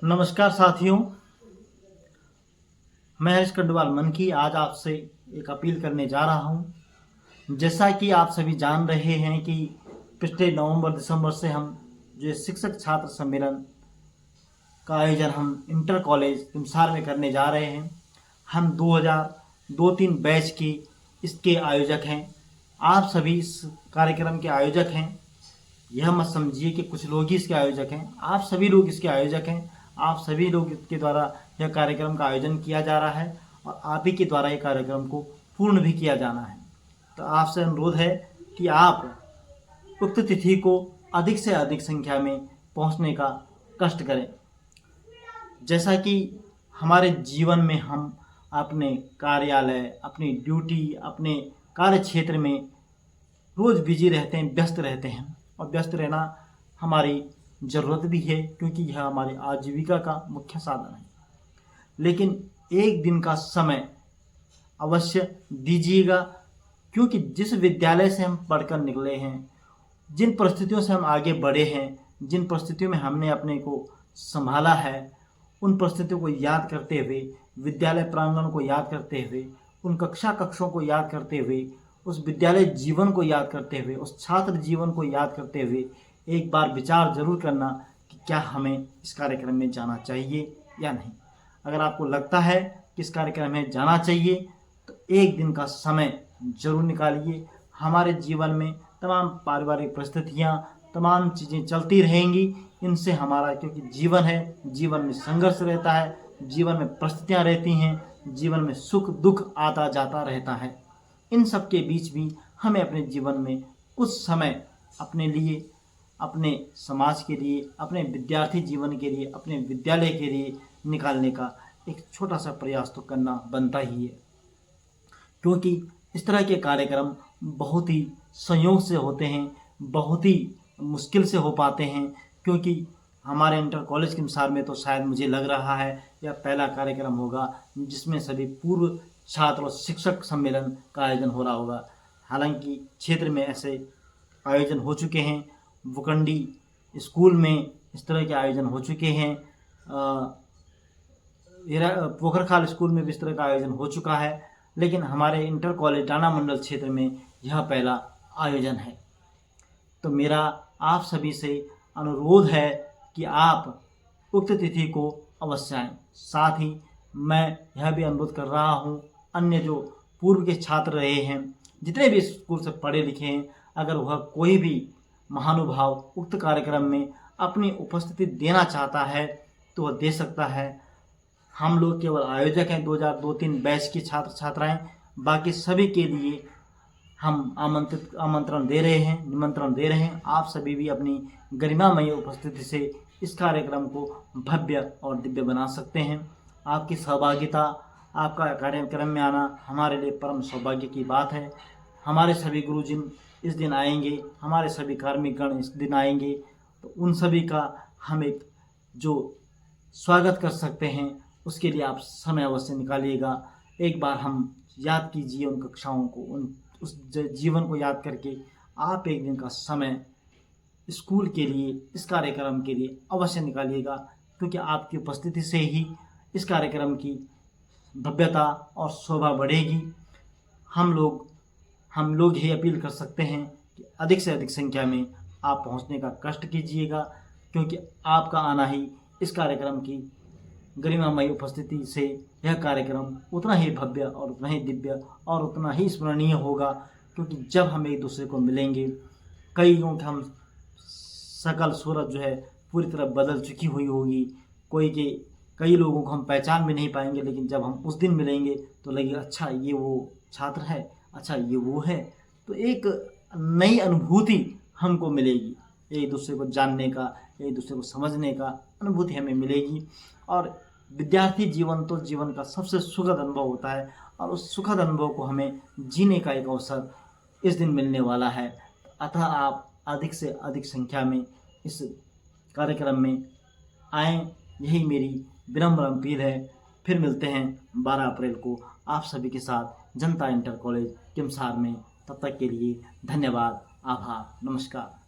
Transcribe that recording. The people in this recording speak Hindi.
नमस्कार साथियों, मैं हरीश खंडवाल मन की आज आपसे एक अपील करने जा रहा हूं। जैसा कि आप सभी जान रहे हैं कि पिछले नवंबर दिसंबर से हम जो शिक्षक छात्र सम्मेलन का आयोजन हम इंटर कॉलेज हिमसार में करने जा रहे हैं। हम 2002-3 बैच के इसके आयोजक हैं। आप सभी इस कार्यक्रम के आयोजक हैं। यह मत समझिए कि कुछ लोग ही इसके आयोजक हैं, आप सभी लोग इसके आयोजक हैं। आप सभी लोग इसके द्वारा यह कार्यक्रम का आयोजन किया जा रहा है और आप ही के द्वारा यह कार्यक्रम को पूर्ण भी किया जाना है। तो आपसे अनुरोध है कि आप उक्त तिथि को अधिक से अधिक संख्या में पहुंचने का कष्ट करें। जैसा कि हमारे जीवन में हम अपने कार्यालय, अपनी ड्यूटी, अपने कार्य क्षेत्र में रोज़ बिजी रहते हैं, व्यस्त रहते हैं और व्यस्त रहना हमारी ज़रूरत भी है क्योंकि यह हमारी आजीविका का मुख्य साधन है। लेकिन एक दिन का समय अवश्य दीजिएगा क्योंकि जिस विद्यालय से हम पढ़कर निकले हैं, जिन परिस्थितियों से हम आगे बढ़े हैं, जिन परिस्थितियों में हमने अपने को संभाला है, उन परिस्थितियों को याद करते हुए, विद्यालय प्रांगण को याद करते हुए, उन कक्षों को याद करते हुए, उस विद्यालय जीवन को याद करते हुए, उस छात्र जीवन को याद करते हुए एक बार विचार जरूर करना कि क्या हमें इस कार्यक्रम में जाना चाहिए या नहीं। अगर आपको लगता है कि इस कार्यक्रम में जाना चाहिए तो एक दिन का समय जरूर निकालिए। हमारे जीवन में तमाम पारिवारिक परिस्थितियाँ, तमाम चीज़ें चलती रहेंगी। इनसे हमारा क्योंकि जीवन है, जीवन में संघर्ष रहता है, जीवन में परिस्थितियाँ रहती हैं, जीवन में सुख दुख आता जाता रहता है। इन सब के बीच भी हमें अपने जीवन में कुछ समय अपने लिए, अपने समाज के लिए, अपने विद्यार्थी जीवन के लिए, अपने विद्यालय के लिए निकालने का एक छोटा सा प्रयास तो करना बनता ही है। क्योंकि इस तरह के कार्यक्रम बहुत ही संयोग से होते हैं, बहुत ही मुश्किल से हो पाते हैं। क्योंकि हमारे इंटर कॉलेज के अनुसार में तो शायद मुझे लग रहा है यह पहला कार्यक्रम होगा जिसमें सभी पूर्व छात्र और शिक्षक सम्मेलन का आयोजन हो रहा होगा। हालांकि क्षेत्र में ऐसे आयोजन हो चुके हैं, भुखंडी स्कूल में इस तरह के आयोजन हो चुके हैं, पोखरखाल स्कूल में भी इस तरह का आयोजन हो चुका है, लेकिन हमारे इंटर कॉलेज टाना मंडल क्षेत्र में यह पहला आयोजन है। तो मेरा आप सभी से अनुरोध है कि आप उक्त तिथि को अवश्य आएँ। साथ ही मैं यह भी अनुरोध कर रहा हूँ अन्य जो पूर्व के छात्र रहे हैं, जितने भी स्कूल से पढ़े लिखे हैं, अगर वह कोई भी महानुभाव उक्त कार्यक्रम में अपनी उपस्थिति देना चाहता है तो वह दे सकता है। हम लोग केवल आयोजक हैं 2002-3 बैच के छात्र छात्राएं, बाकी सभी के लिए हम आमंत्रण दे रहे हैं, निमंत्रण दे रहे हैं। आप सभी भी अपनी गरिमामय उपस्थिति से इस कार्यक्रम को भव्य और दिव्य बना सकते हैं। आपकी सहभागिता, आपका कार्यक्रम में आना हमारे लिए परम सौभाग्य की बात है। हमारे सभी गुरुजन इस दिन आएंगे, हमारे सभी कार्मिकगण इस दिन आएंगे, तो उन सभी का हम एक जो स्वागत कर सकते हैं उसके लिए आप समय अवश्य निकालिएगा। एक बार हम याद कीजिए उन कक्षाओं को, उस जीवन को याद करके आप एक दिन का समय स्कूल के लिए, इस कार्यक्रम के लिए अवश्य निकालिएगा। क्योंकि आपकी उपस्थिति से ही इस कार्यक्रम की भव्यता और शोभा बढ़ेगी। हम लोग ही अपील कर सकते हैं कि अधिक से अधिक संख्या में आप पहुंचने का कष्ट कीजिएगा, क्योंकि आपका आना ही इस कार्यक्रम की गरिमामयी उपस्थिति से यह कार्यक्रम उतना ही भव्य और उतना ही दिव्य और उतना ही स्मरणीय होगा। क्योंकि जब हम एक दूसरे को मिलेंगे, कईयों के हम सकल सूरत जो है पूरी तरह बदल चुकी हुई होगी, कई लोगों को हम पहचान भी नहीं पाएंगे, लेकिन जब हम उस दिन मिलेंगे तो लगेगा अच्छा ये वो छात्र है, अच्छा ये वो है। तो एक नई अनुभूति हमको मिलेगी, एक दूसरे को जानने का, एक दूसरे को समझने का अनुभूति हमें मिलेगी। और विद्यार्थी जीवन तो जीवन का सबसे सुखद अनुभव होता है और उस सुखद अनुभव को हमें जीने का एक अवसर इस दिन मिलने वाला है। अतः आप अधिक से अधिक संख्या में इस कार्यक्रम में आएँ, यही मेरी विनम्र अपील है। फिर मिलते हैं 12 अप्रैल को आप सभी के साथ जनता इंटर कॉलेज किमसार में। तब तक के लिए धन्यवाद, आभार, नमस्कार।